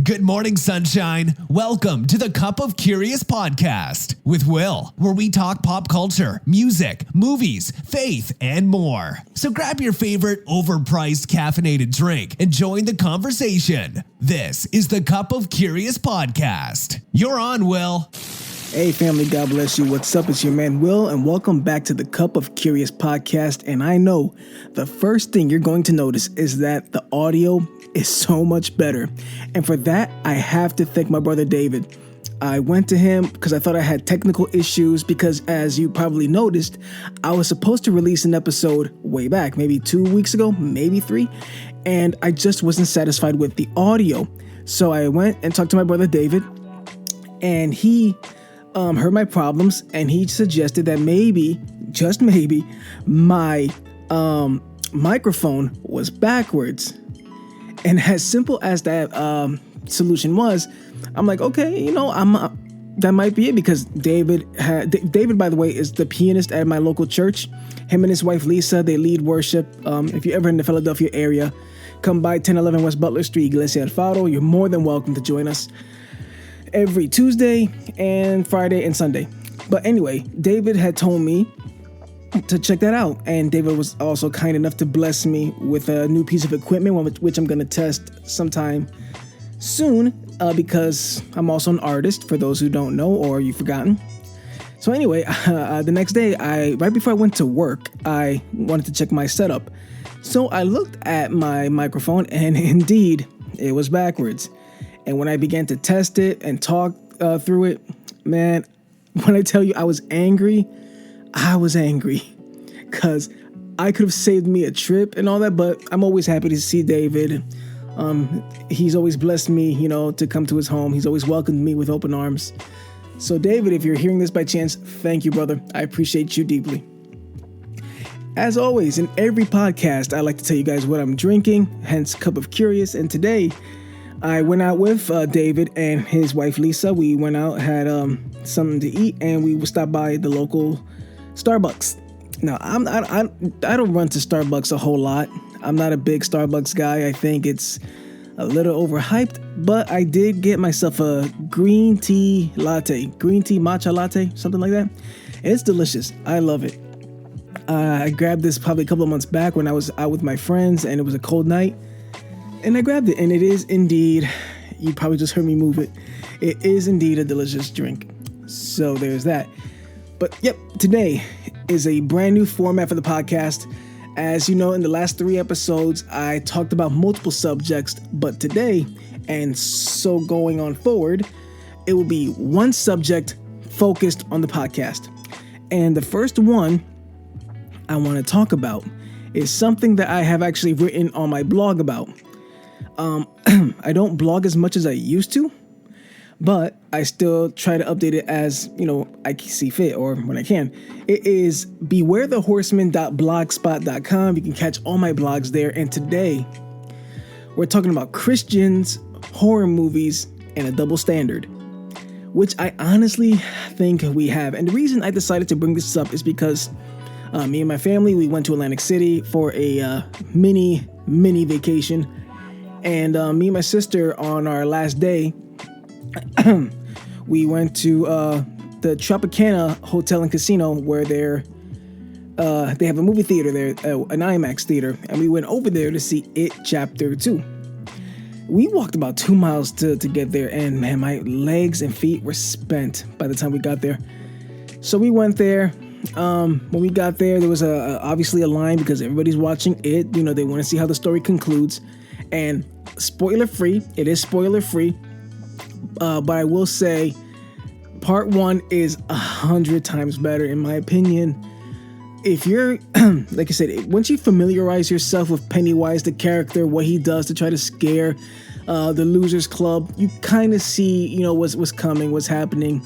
Good morning, sunshine. Welcome to the Cupofcurious podcast with Will, where we talk pop culture, music, movies, faith, and more. So grab your favorite overpriced caffeinated drink and join the conversation. This is the Cupofcurious podcast. You're on, Will. Hey family, God bless you. What's up? It's your man Will, and welcome back to the Cupofcurious podcast. And I know the first thing you're going to notice is that the audio is so much better. And for that, I have to thank my brother David. I went to him because I thought I had technical issues because, as you probably noticed, I was supposed to release an episode way back, maybe 2 weeks ago, maybe 3, and I just wasn't satisfied with the audio. So I went and talked to my brother David, and he heard my problems, and he suggested that maybe, just maybe, my microphone was backwards. And as simple as that solution was, I'm like, okay, that might be it, because David, by the way, is the pianist at my local church. Him and his wife, Lisa, they lead worship. If you're ever in the Philadelphia area, come by 1011 West Butler Street, Iglesia El Faro. You're more than welcome to join us every Tuesday and Friday and Sunday. But anyway, David had told me to check that out, and David was also kind enough to bless me with a new piece of equipment, which I'm going to test sometime soon, because I'm also an artist, for those who don't know or you've forgotten. So anyway, the next day, right before I went to work, I wanted to check my setup. So I looked at my microphone, and indeed, it was backwards. And when I began to test it and talk through it, man, when I tell you I was angry, because I could have saved me a trip and all that, but I'm always happy to see David. He's always blessed me, to come to his home. He's always welcomed me with open arms. So David, if you're hearing this by chance, thank you, brother. I appreciate you deeply. As always, in every podcast, I like to tell you guys what I'm drinking, hence Cupofcurious. And today, I went out with David and his wife, Lisa. We went out, had something to eat, and we stopped by the local Starbucks. Now, I don't run to Starbucks a whole lot. I'm not a big Starbucks guy. I think it's a little overhyped, but I did get myself a green tea matcha latte, something like that. And it's delicious. I love it. I grabbed this probably a couple of months back when I was out with my friends, and it was a cold night, and I grabbed it, and it is indeed, you probably just heard me move it, it is indeed a delicious drink. So there's that. But yep, today is a brand new format for the podcast. As you know, in the last 3 episodes, I talked about multiple subjects, but today, and so going on forward, it will be one subject focused on the podcast. And the first one I want to talk about is something that I have actually written on my blog about. I don't blog as much as I used to, but I still try to update it as, I see fit or when I can. It is bewarethehorseman.blogspot.com. You can catch all my blogs there. And today, we're talking about Christians, horror movies, and a double standard, which I honestly think we have. And the reason I decided to bring this up is because me and my family, we went to Atlantic City for a mini vacation. And me and my sister, on our last day, we went to the Tropicana Hotel and Casino, where they have a movie theater there, an IMAX theater, and we went over there to see It Chapter 2. We walked about 2 miles to get there, and man, my legs and feet were spent by the time we got there. So we went there. When we got there was obviously a line because everybody's watching it. They want to see how the story concludes. And spoiler free, it is spoiler free. But I will say part 1 is 100 times better, in my opinion. If you're, like I said, once you familiarize yourself with Pennywise, the character, what he does to try to scare the Losers Club, you kind of see, what's coming, what's happening.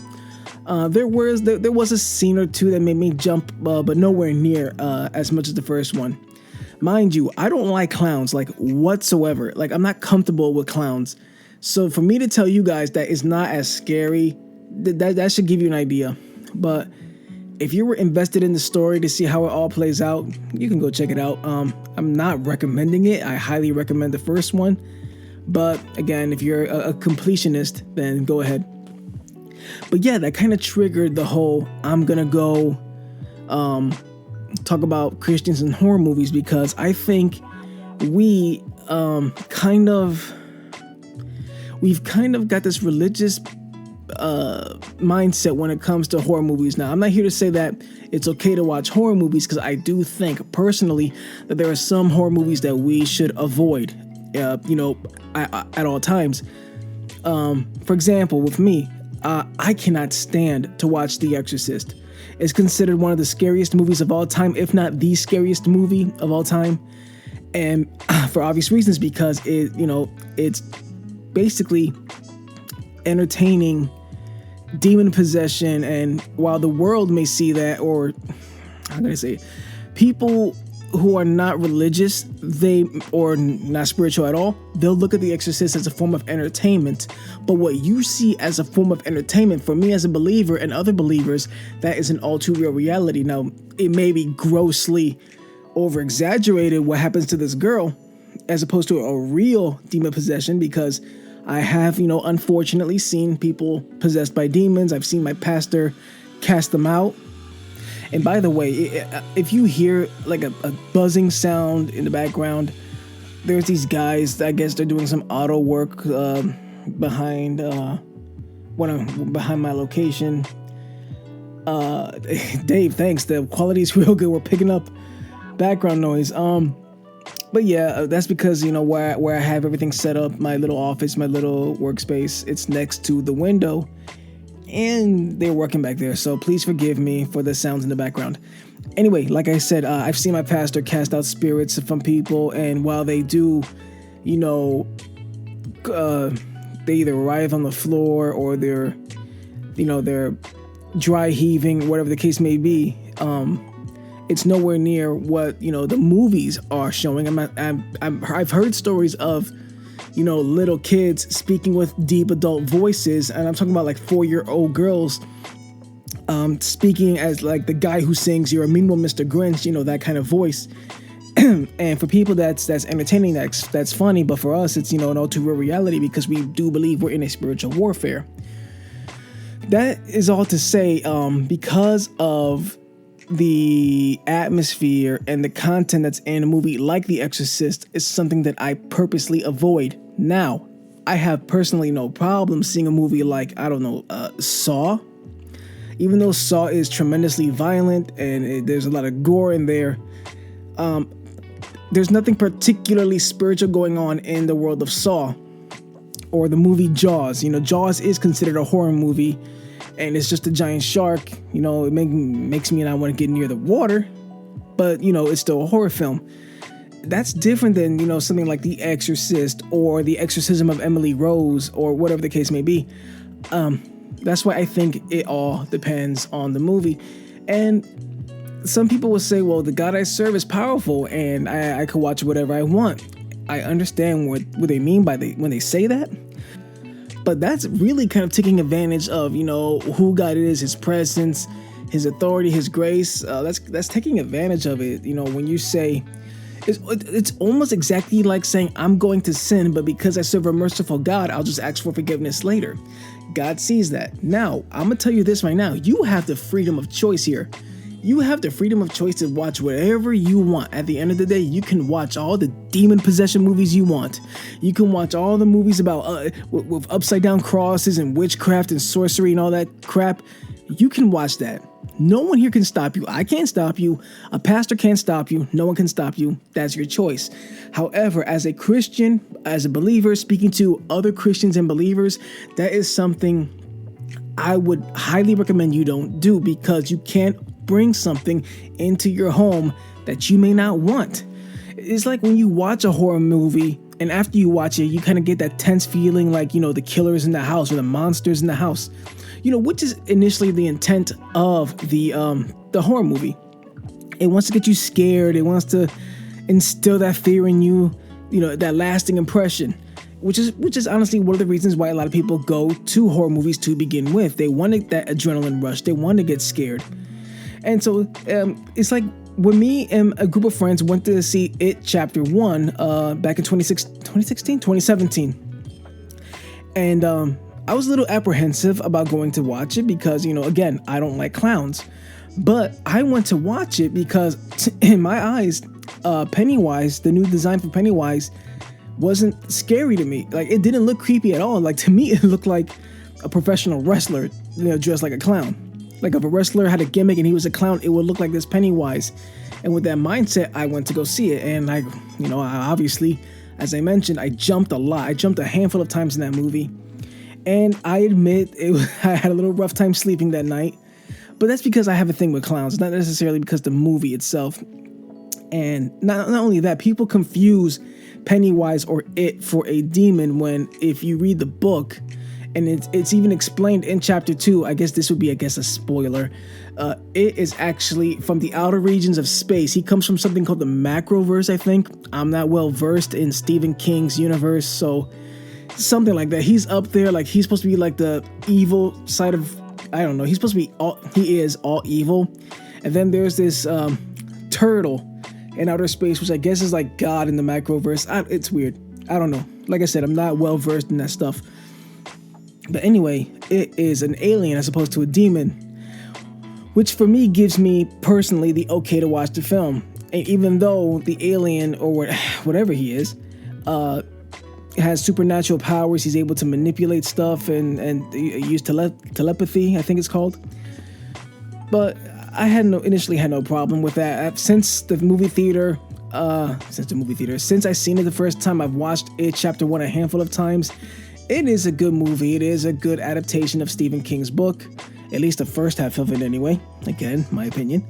There was a scene or two that made me jump, but nowhere near as much as the first one. Mind you, I don't like clowns, whatsoever. I'm not comfortable with clowns. So for me to tell you guys that it's not as scary, that should give you an idea. But if you were invested in the story to see how it all plays out, you can go check it out. I'm not recommending it. I highly recommend the first one. But again, if you're a completionist, then go ahead. But yeah, that kind of triggered the whole I'm gonna go talk about Christians and horror movies, because I think we've kind of got this religious mindset when it comes to horror movies. Now, I'm not here to say that it's okay to watch horror movies, because I do think personally that there are some horror movies that we should avoid, at all times. For example, with me, I cannot stand to watch The Exorcist. It's considered one of the scariest movies of all time, if not the scariest movie of all time. And for obvious reasons, because it's basically entertaining demon possession. And while the world may see that, or how can I say, people who are not religious, or not spiritual at all, they'll look at The Exorcist as a form of entertainment. But what you see as a form of entertainment, for me as a believer and other believers, that is an all too real reality. Now, it may be grossly over-exaggerated what happens to this girl, as opposed to a real demon possession, because I have, unfortunately seen people possessed by demons. I've seen my pastor cast them out. And by the way, if you hear like a buzzing sound in the background, there's these guys, I guess they're doing some auto work behind my location. Dave, thanks. The quality is real good. We're picking up background noise. But yeah, that's because, where I have everything set up, my little office, my little workspace, it's next to the window. And they're working back there, so please forgive me for the sounds in the background. Anyway, like I said, I've seen my pastor cast out spirits from people, and while they do, they either writhe on the floor or they're dry heaving, whatever the case may be. It's nowhere near what the movies are showing. I've heard stories of little kids speaking with deep adult voices, and I'm talking about like 4-year-old girls speaking as like the guy who sings "You're a Mean One, Mr. Grinch," that kind of voice. And for people that's entertaining, that's funny, but for us it's an all too real reality, because we do believe we're in a spiritual warfare. That is all to say, because of the atmosphere and the content that's in a movie like The Exorcist is something that I purposely avoid. Now, I have personally no problem seeing a movie like, Saw. Even though Saw is tremendously violent and there's a lot of gore in there, there's nothing particularly spiritual going on in the world of Saw. Or the movie Jaws. Jaws is considered a horror movie, and it's just a giant shark. It makes me not want to get near the water, but it's still a horror film. That's different than something like The Exorcist or The Exorcism of Emily Rose, or whatever the case may be. That's why I think it all depends on the movie. And some people will say, well, the God I serve is powerful and I could watch whatever I want. I understand what they mean by when they say that. But that's really kind of taking advantage of, who God is, his presence, his authority, his grace. That's taking advantage of it. When you say, it's almost exactly like saying, I'm going to sin, but because I serve a merciful God, I'll just ask for forgiveness later. God sees that. Now, I'm going to tell you this right now. You have the freedom of choice here. You have the freedom of choice to watch whatever you want. At the end of the day, you can watch all the demon possession movies you want. You can watch all the movies about with upside down crosses and witchcraft and sorcery and all that crap. You can watch that. No one here can stop you. I can't stop you. A pastor can't stop you. No one can stop you. That's your choice. However, as a Christian, as a believer, speaking to other Christians and believers, that is something I would highly recommend you don't do, because you can't bring something into your home that you may not want. It's like when you watch a horror movie, and after you watch it, you kind of get that tense feeling like, the killer is in the house or the monster's in the house, which is initially the intent of the horror movie. It wants to get you scared. It wants to instill that fear in you, that lasting impression, which is honestly one of the reasons why a lot of people go to horror movies to begin with. They wanted that adrenaline rush. They want to get scared. And so it's like when me and a group of friends went to see It Chapter 1 back in 2017. And I was a little apprehensive about going to watch it because, again, I don't like clowns. But I went to watch it because, in my eyes, Pennywise, the new design for Pennywise, wasn't scary to me. Like, it didn't look creepy at all. Like, to me, it looked like a professional wrestler, dressed like a clown. Like, if a wrestler had a gimmick and he was a clown, it would look like this Pennywise. And with that mindset, I went to go see it. And I obviously, as I mentioned, I jumped a lot. I jumped a handful of times in that movie. And I admit, I had a little rough time sleeping that night. But that's because I have a thing with clowns, not necessarily because the movie itself. And not only that, people confuse Pennywise or It for a demon when, if you read the book, and it's even explained in chapter 2, I guess this would be, a spoiler. It is actually from the outer regions of space. He comes from something called the Macroverse, I think. I'm not well versed in Stephen King's universe, so something like that. He's up there, like he's supposed to be like the evil side of, I don't know. He's supposed to be he is all evil. And then there's this turtle in outer space, which I guess is like God in the Macroverse. It's weird. I don't know. Like I said, I'm not well versed in that stuff. But anyway, it is an alien as opposed to a demon, which for me gives me personally the okay to watch the film. And even though the alien or whatever he is has supernatural powers, he's able to manipulate stuff and use telepathy, I think it's called. But I initially had no problem with that. Since I seen it the first time, I've watched It Chapter 1 a handful of times. It is a good movie. It is a good adaptation of Stephen King's book, at least the first half of it anyway. Again, my opinion.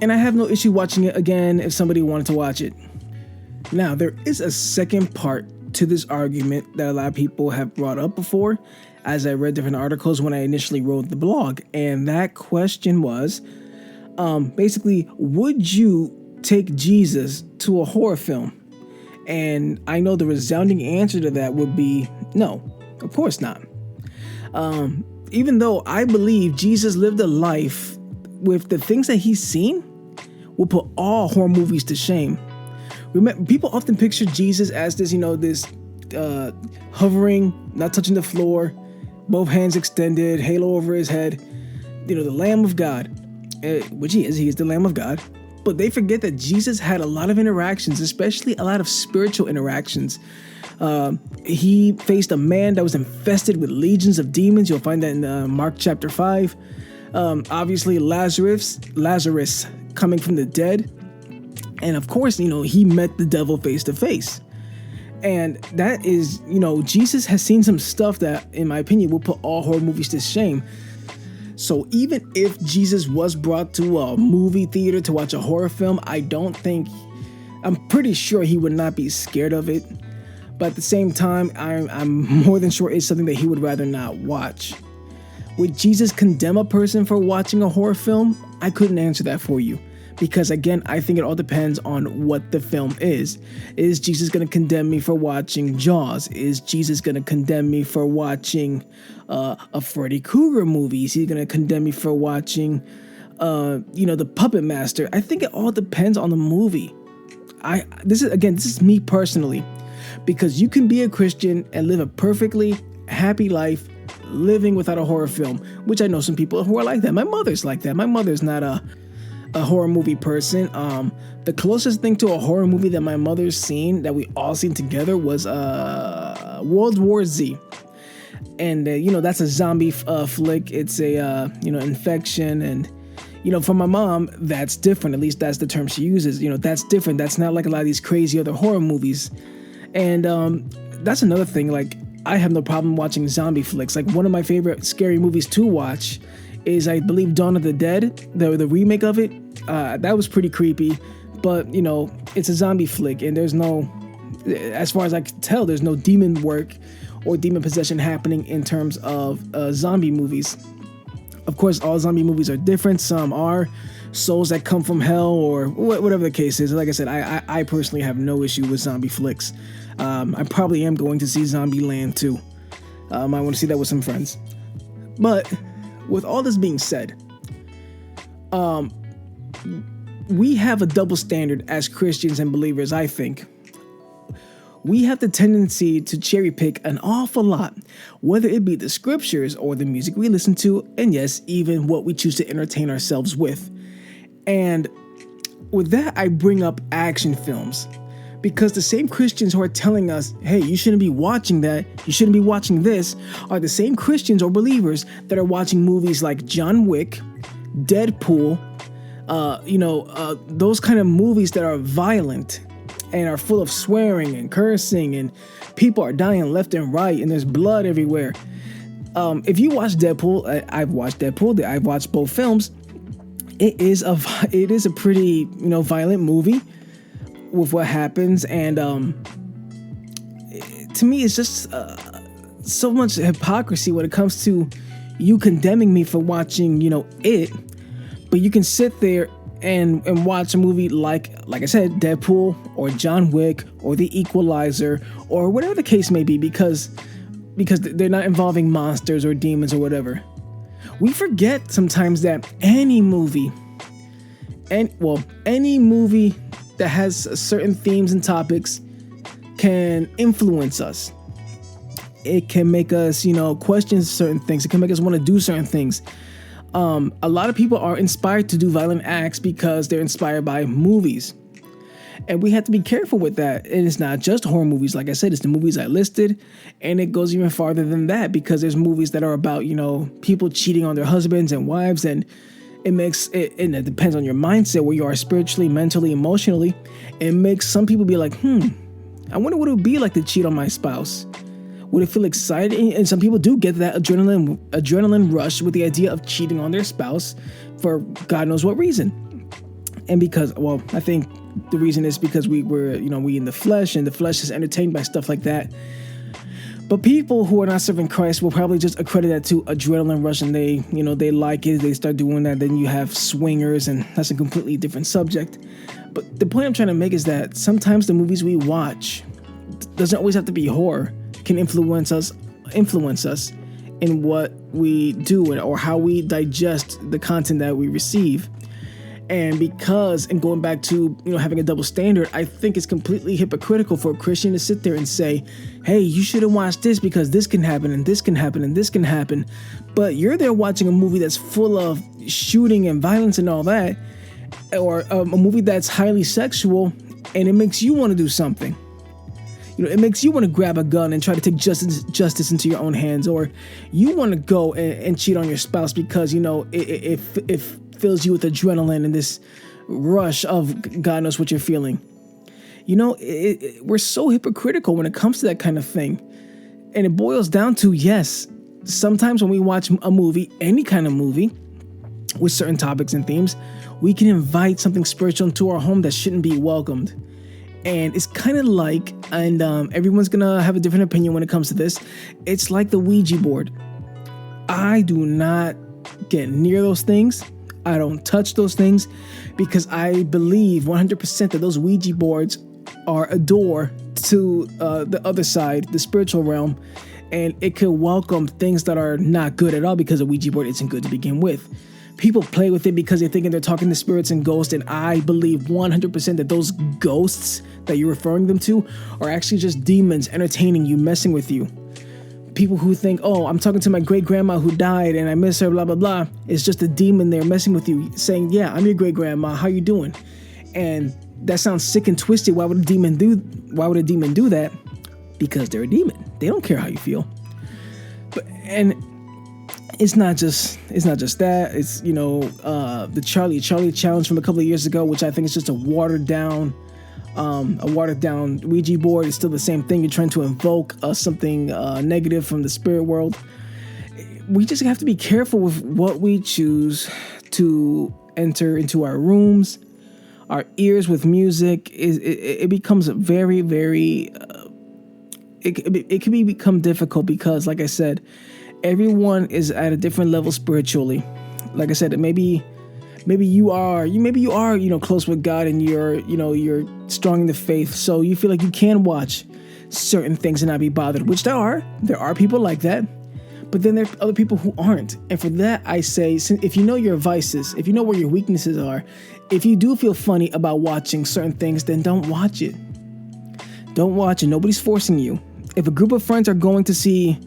And I have no issue watching it again if somebody wanted to watch it. Now, there is a second part to this argument that a lot of people have brought up before, as I read different articles when I initially wrote the blog. And that question was, basically, would you take Jesus to a horror film? And I know the resounding answer to that would be no, of course not. Even though I believe Jesus lived a life with the things that he's seen will put all horror movies to shame. Remember, people often picture Jesus as this, hovering, not touching the floor, both hands extended, halo over his head, the Lamb of God, which he is the Lamb of God. But they forget that Jesus had a lot of interactions, especially a lot of spiritual interactions. He faced a man that was infested with legions of demons. You'll find that in Mark chapter 5. Obviously, Lazarus coming from the dead. And of course, he met the devil face to face. And that is, Jesus has seen some stuff that, in my opinion, will put all horror movies to shame. So even if Jesus was brought to a movie theater to watch a horror film, I'm pretty sure he would not be scared of it. But at the same time, I'm more than sure it's something that he would rather not watch. Would Jesus condemn a person for watching a horror film? I couldn't answer that for you. Because again, I think it all depends on what the film is. Is Jesus going to condemn me for watching Jaws? Is Jesus going to condemn me for watching a Freddy Krueger movie? Is he going to condemn me for watching, The Puppet Master? I think it all depends on the movie. This is me personally. Because you can be a Christian and live a perfectly happy life living without a horror film, which I know some people who are like that. My mother's like that. My mother's not a horror movie person. The closest thing to a horror movie that my mother's seen, that we all seen together, was World War Z. And, that's a zombie flick. It's a, infection. And, for my mom, that's different. At least that's the term she uses. That's different. That's not like a lot of these crazy other horror movies. And that's another thing. Like, I have no problem watching zombie flicks. Like, one of my favorite scary movies to watch is, I believe, Dawn of the Dead, the remake of it. That was pretty creepy, but, it's a zombie flick, and there's no, as far as I can tell, there's no demon work or demon possession happening in terms of zombie movies. Of course, all zombie movies are different. Some are souls that come from hell or whatever the case is. Like I said, I personally have no issue with zombie flicks. I probably am going to see Zombieland too. I want to see that with some friends. But with all this being said, we have a double standard as Christians and believers, I think. We have the tendency to cherry pick an awful lot, whether it be the scriptures or the music we listen to, and yes, even what we choose to entertain ourselves with. And with that, I bring up action films, because the same Christians who are telling us, hey, you shouldn't be watching that, you shouldn't be watching this, are the same Christians or believers that are watching movies like John Wick, Deadpool, those kind of movies that are violent and are full of swearing and cursing, and people are dying left and right, and there's blood everywhere. If you watch Deadpool, I've watched Deadpool, I've watched both films. It is a pretty, violent movie with what happens, and to me, it's just so much hypocrisy when it comes to you condemning me for watching, it, but you can sit there and watch a movie like I said, Deadpool or John Wick or The Equalizer or whatever the case may be, because they're not involving monsters or demons or whatever. We forget sometimes that any movie that has certain themes and topics can influence us. It can make us, question certain things. It can make us want to do certain things. A lot of people are inspired to do violent acts because they're inspired by movies. And we have to be careful with that. And it's not just horror movies. Like I said, it's the movies I listed. And it goes even farther than that, because there's movies that are about, people cheating on their husbands and wives. And and it depends on your mindset, where you are spiritually, mentally, emotionally. It makes some people be like, I wonder what it would be like to cheat on my spouse. Would it feel exciting? And some people do get that adrenaline rush with the idea of cheating on their spouse for God knows what reason. And because, I think the reason is because we in the flesh, and the flesh is entertained by stuff like that. But people who are not serving Christ will probably just accredit that to adrenaline rush, and they like it, they start doing that. Then you have swingers, and that's a completely different subject. But the point I'm trying to make is that sometimes the movies we watch doesn't always have to be horror, can influence us in what we do or how we digest the content that we receive. And going back to, having a double standard, I think it's completely hypocritical for a Christian to sit there and say, hey, you shouldn't watch this because this can happen and this can happen and this can happen. But you're there watching a movie that's full of shooting and violence and all that, or a movie that's highly sexual, and it makes you want to do something. It makes you want to grab a gun and try to take justice into your own hands, or you want to go and cheat on your spouse because, it fills you with adrenaline and this rush of God knows what you're feeling. We're so hypocritical when it comes to that kind of thing. And it boils down to, yes, sometimes when we watch a movie, any kind of movie with certain topics and themes, we can invite something spiritual into our home that shouldn't be welcomed. And it's kind of like, and everyone's going to have a different opinion when it comes to this, it's like the Ouija board. I do not get near those things. I don't touch those things, because I believe 100% that those Ouija boards are a door to the other side, the spiritual realm, and it could welcome things that are not good at all, because a Ouija board isn't good to begin with. People play with it because they're thinking they're talking to spirits and ghosts, and I believe 100% that those ghosts that you're referring them to are actually just demons entertaining you, messing with you. People who think, oh, I'm talking to my great-grandma who died and I miss her, blah, blah, blah. It's just a demon there messing with you, saying, yeah, I'm your great-grandma, how you doing? And that sounds sick and twisted. Why would a demon do that? Because they're a demon. They don't care how you feel. And it's not just that. It's, the Charlie challenge from a couple of years ago, which I think is just a watered down Ouija board. Is still the same thing. You're trying to invoke something negative from the spirit world. We just have to be careful with what we choose to enter into our rooms, our ears with music. It becomes very, very. It can become difficult because, like I said, everyone is at a different level spiritually. Like I said, maybe you are, close with God, and you're strong in the faith. So you feel like you can watch certain things and not be bothered, which there are people like that. But then there are other people who aren't. And for that, I say, if you know your vices, if you know where your weaknesses are, if you do feel funny about watching certain things, then don't watch it. Don't watch it. Nobody's forcing you. If a group of friends are going to see,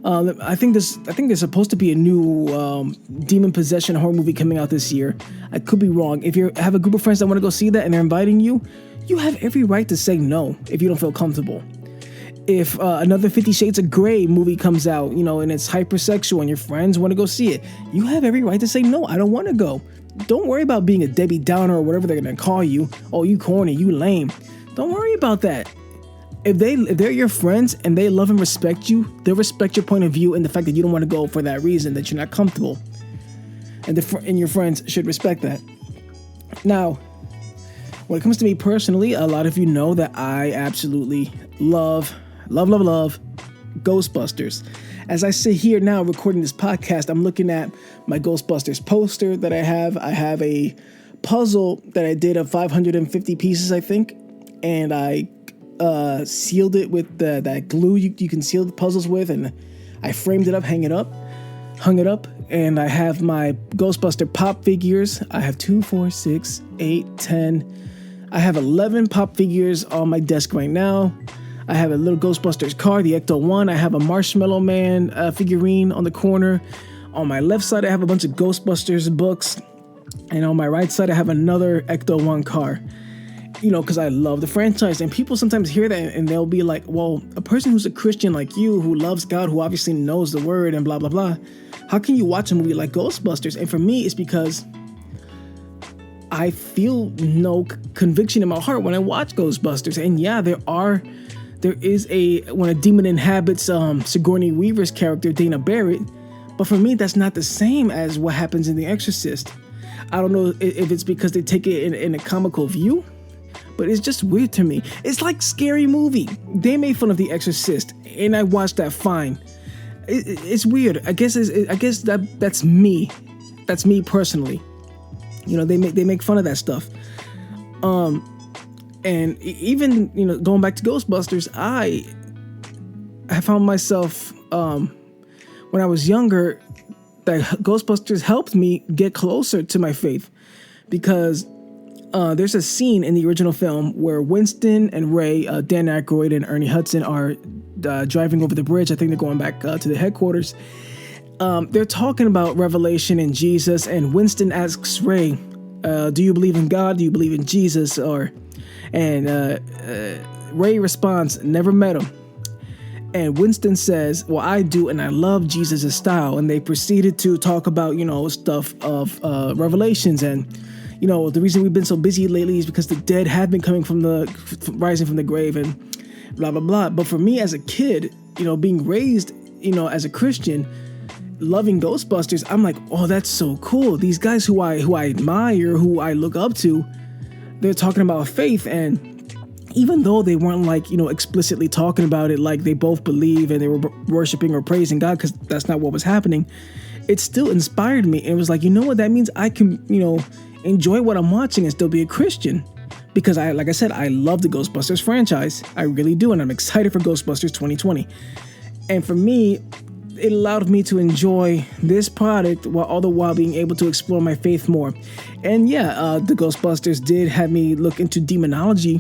I think there's supposed to be a new demon possession horror movie coming out this year. I could be wrong. If you have a group of friends that want to go see that and they're inviting you, you have every right to say no if you don't feel comfortable. If another 50 Shades of Grey movie comes out, and it's hypersexual and your friends want to go see it, you have every right to say, no, I don't want to go. Don't worry about being a Debbie Downer or whatever they're going to call you. Oh, you corny, you lame. Don't worry about that. If they're your friends and they love and respect you, they'll respect your point of view and the fact that you don't want to go for that reason, that you're not comfortable. And your friends should respect that. Now, when it comes to me personally, a lot of you know that I absolutely love Ghostbusters. As I sit here now recording this podcast, I'm looking at my Ghostbusters poster that I have. I have a puzzle that I did of 550 pieces, I think, and I sealed it with that glue you can seal the puzzles with, and I framed it up, hung it up, and I have my Ghostbuster pop figures. I have 2, 4, 6, 8, 10. I have 11 pop figures on my desk right now. I have a little Ghostbusters car, the Ecto-1. I have a Marshmallow Man figurine on the corner. On my left side, I have a bunch of Ghostbusters books. And on my right side, I have another Ecto-1 car. Because I love the franchise. And people sometimes hear that and they'll be like, well, a person who's a Christian like you, who loves God, who obviously knows the word and blah, blah, blah, how can you watch a movie like Ghostbusters? And for me, it's because I feel no conviction in my heart when I watch Ghostbusters. And yeah, there is when a demon inhabits Sigourney Weaver's character, Dana Barrett. But for me, that's not the same as what happens in The Exorcist. I don't know if it's because they take it in a comical view, but it's just weird to me. It's like Scary Movie. They made fun of The Exorcist, and I watched that fine. It's weird. I guess that's me. That's me personally. They make fun of that stuff. And even, going back to Ghostbusters, I found myself, when I was younger, that Ghostbusters helped me get closer to my faith, because there's a scene in the original film where Winston and Ray, Dan Aykroyd and Ernie Hudson are driving over the bridge. I think they're going back to the headquarters. They're talking about Revelation and Jesus, and Winston asks Ray, do you believe in God? Do you believe in Jesus? And Ray responds, never met him. And Winston says, well, I do, and I love Jesus' style. And they proceeded to talk about, stuff of Revelations. And, the reason we've been so busy lately is because the dead have been coming rising from the grave and blah, blah, blah. But for me as a kid, being raised, as a Christian, loving Ghostbusters, I'm like, oh, that's so cool. These guys who I admire, who I look up to, they're talking about faith. And even though they weren't explicitly talking about it, like they both believe and they were worshiping or praising God, because that's not what was happening, it still inspired me. And it was like, what that means? I can, enjoy what I'm watching and still be a Christian, because like I said, I love the Ghostbusters franchise. I really do. And I'm excited for Ghostbusters 2020. And for me, it allowed me to enjoy this product all the while being able to explore my faith more. And yeah, the Ghostbusters did have me look into demonology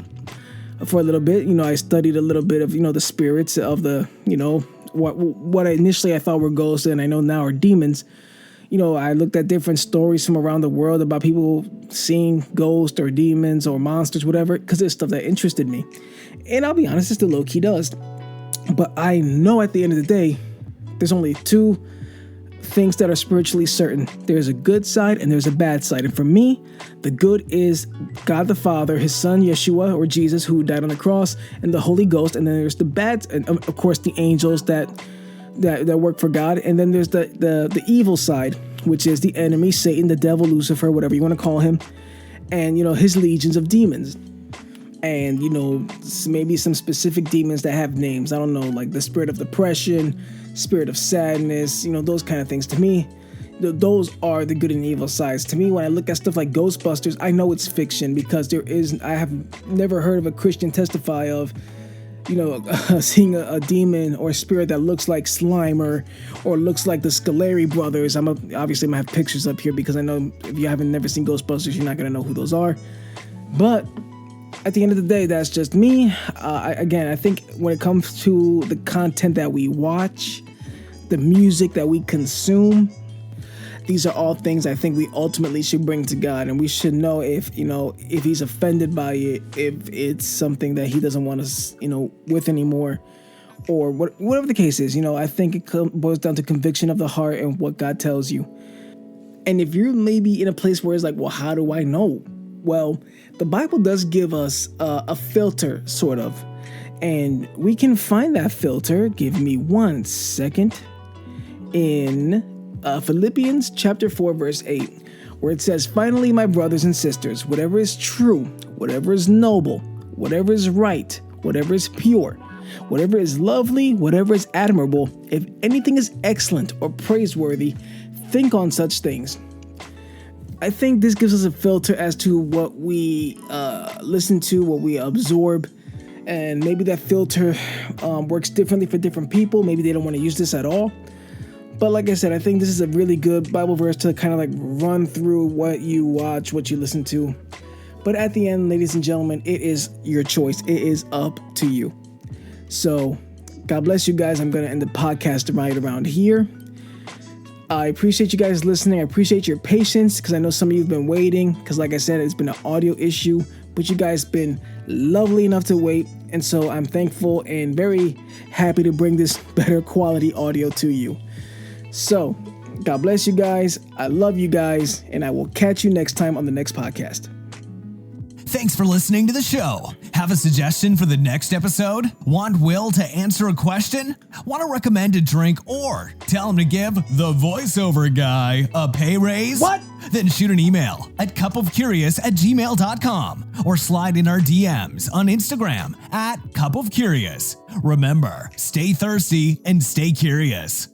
for a little bit. I studied a little bit of, the spirits of the, what initially I thought were ghosts and I know now are demons. I looked at different stories from around the world about people seeing ghosts or demons or monsters, whatever, because it's stuff that interested me. And I'll be honest, it still low-key does. But I know at the end of the day, there's only two things that are spiritually certain. There's a good side and there's a bad side. And for me, the good is God the Father, his son Yeshua or Jesus, who died on the cross, and the Holy Ghost. And then there's the bad, and of course the angels that work for God. And then there's the evil side, which is the enemy, Satan, the devil, Lucifer, whatever you want to call him, and his legions of demons. And maybe some specific demons that have names. I don't know, like the spirit of depression, spirit of sadness, those kind of things. To me, those are the good and evil sides. To me, when I look at stuff like Ghostbusters, I know it's fiction, because I have never heard of a Christian testify of, seeing a demon or a spirit that looks like Slimer or looks like the Scaleri brothers. Obviously I'm gonna have pictures up here because I know if you haven't never seen Ghostbusters, you're not gonna know who those are. But at the end of the day, that's just me. I think when it comes to the content that we watch, the music that we consume, these are all things I think we ultimately should bring to God, and we should know if he's offended by it, if it's something that he doesn't want us, with anymore, or whatever the case is. I think it boils down to conviction of the heart and what God tells you. And if you're maybe in a place where it's like, well, how do I know? Well, the Bible does give us a filter, sort of, and we can find that filter. Give me 1 second. In Philippians chapter 4, verse 8, where it says, "Finally, my brothers and sisters, whatever is true, whatever is noble, whatever is right, whatever is pure, whatever is lovely, whatever is admirable, if anything is excellent or praiseworthy, think on such things." I think this gives us a filter as to what we listen to, what we absorb, and maybe that filter works differently for different people. Maybe they don't want to use this at all. But like I said, I think this is a really good Bible verse to kind of like run through what you watch, what you listen to. But at the end, ladies and gentlemen, it is your choice. It is up to you. So God bless you guys. I'm going to end the podcast right around here. I appreciate you guys listening. I appreciate your patience because I know some of you have been waiting because like I said, it's been an audio issue, but you guys been lovely enough to wait. And so I'm thankful and very happy to bring this better quality audio to you. So, God bless you guys. I love you guys, and I will catch you next time on the next podcast. Thanks for listening to the show. Have a suggestion for the next episode? Want Will to answer a question? Want to recommend a drink or tell him to give the voiceover guy a pay raise? What? Then shoot an email at cupofcurious@gmail.com or slide in our DMs on Instagram @cupofcurious. Remember, stay thirsty and stay curious.